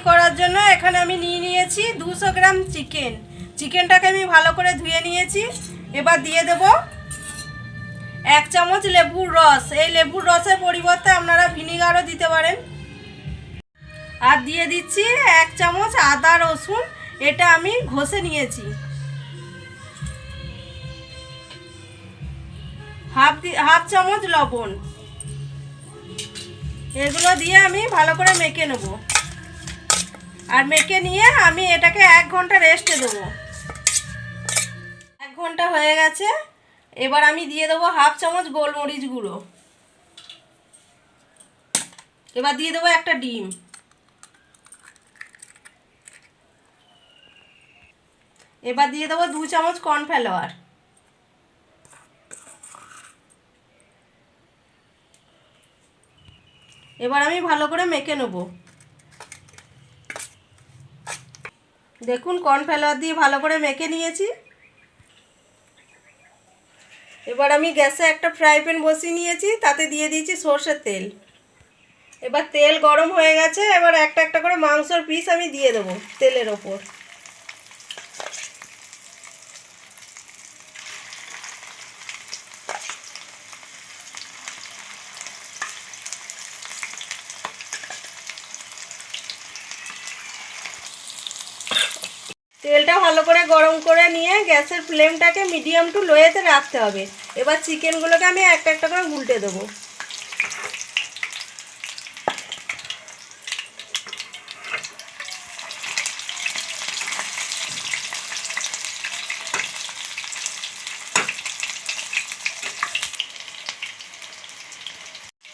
করার জন্য এখানে আমি নিয়ে নিয়েছি 200 গ্রাম চিকেন। চিকেনটাকে আমি ভালো করে ধুয়ে নিয়েছি। এবার দিয়ে দেব 1 চামচ লেবুর রস। এই লেবুর রসের পরিবর্তে আপনারা ভিনিগারও দিতে পারেন। আর দিয়ে দিচ্ছি 1 চামচ আদা রসুন, এটা আমি ঘষে নিয়েছি। হাফ চামচ লবণ। এগুলো দিয়ে আমি ভালো করে মেখে নেব। আর মেখে নিয়ে আমি এটাকে 1 ঘন্টা রেস্টে দেবো। 1 ঘন্টা হয়ে গেছে। এবার আমি দিয়ে দেবো হাফ চামচ গোলমরিচ গুঁড়ো। এবার দিয়ে দেবো একটা ডিম। এবার দিয়ে দেবো 2 চামচ কর্নফ্লাওয়ার। এবার আমি ভালো করে মেখে নেব। দেখুন কর্নফ্লাওয়ার দিয়ে ভালো করে মেখে নিয়েছি। এবার আমি গ্যাসে একটা ফ্রাই প্যান বসিয়ে নিয়েছি, তাতে দিয়ে দিয়েছি সরষের তেল। এবার তেল গরম হয়ে গেছে। এবার একটা একটা করে মাংসর পিস আমি দিয়ে দেবো তেলের ওপর। তেলটা ভালো করে গরম করে নিয়ে গ্যাসের ফ্লেমটাকে মিডিয়াম টু লোয়েতে রাখতে হবে। এবার চিকেনগুলোকে আমি একটা একটা করে উল্টে দেবো।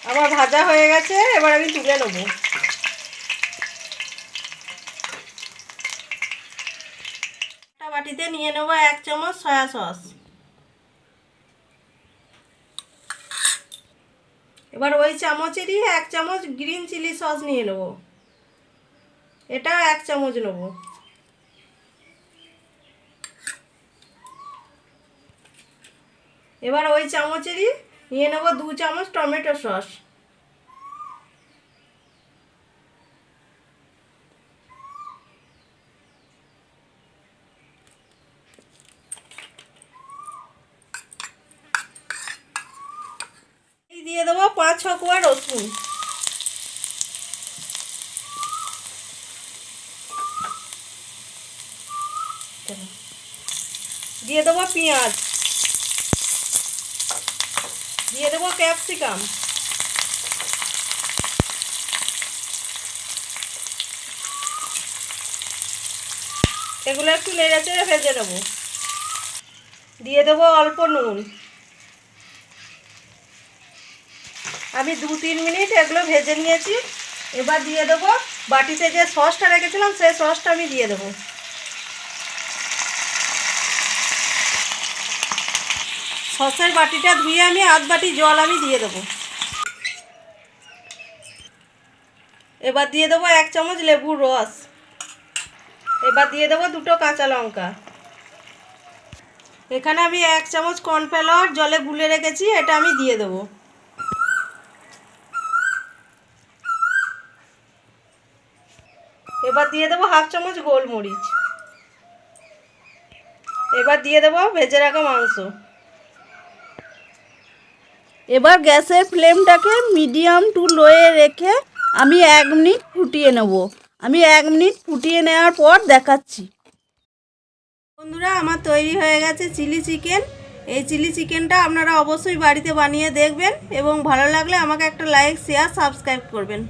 আমার ভাজা হয়ে গেছে। এবার আমি তুলে নেবো। একটা বাটিতে নিয়ে নেবো 1 চামচ সয়া সস। এবার ওই চামচেরই 1 চামচ গ্রিন চিলি সস নিয়ে নেব। এটাও 1 চামচ নেব। এবার ওই চামচেরই নিয়ে নেব 2 চামচ টমেটো সস। দিয়ে দেবো 5-6 কোয়া রসুন। দিয়ে দেবো পেঁয়াজ। দিয়ে দেবো ক্যাপসিকাম। এগুলো একটু নেড়ে চেড়ে ভেজে নেবো। দিয়ে দেবো অল্প নুন। আমি 2-3 মিনিট এগুলো ভেজে নিয়েছি। এবার দিয়ে দেবো বাটিতে যে সসটা রেখেছিলাম, সেই সসটা আমি দিয়ে দেবো। সসের বাটিটা ধুয়ে আমি আধ বাটি জল আমি দিয়ে দেবো। এবার দিয়ে দেবো 1 চামচ লেবুর রস। এবার দিয়ে দেবো 2টো কাঁচা লঙ্কা। এখানে আমি 1 চামচ কর্নফ্লাওয়ার জলে গুলে রেখেছি, এটা আমি দিয়ে দেবো। এবার দিয়ে দেবো হাফ চামচ গোলমরিচ। এবার দিয়ে দেবো ভেজে রাখা মাংস। এবার গ্যাসের ফ্লেমটাকে মিডিয়াম টু লোয়ে রেখে আমি 1 মিনিট ফুটিয়ে নেব। আমি 1 মিনিট ফুটিয়ে নেওয়ার পর দেখাচ্ছি। বন্ধুরা, আমার তৈরি হয়ে গেছে চিলি চিকেন। এই চিলি চিকেনটা আপনারা অবশ্যই বাড়িতে বানিয়ে দেখবেন এবং ভালো লাগলে আমাকে একটা লাইক, শেয়ার, সাবস্ক্রাইব করবেন।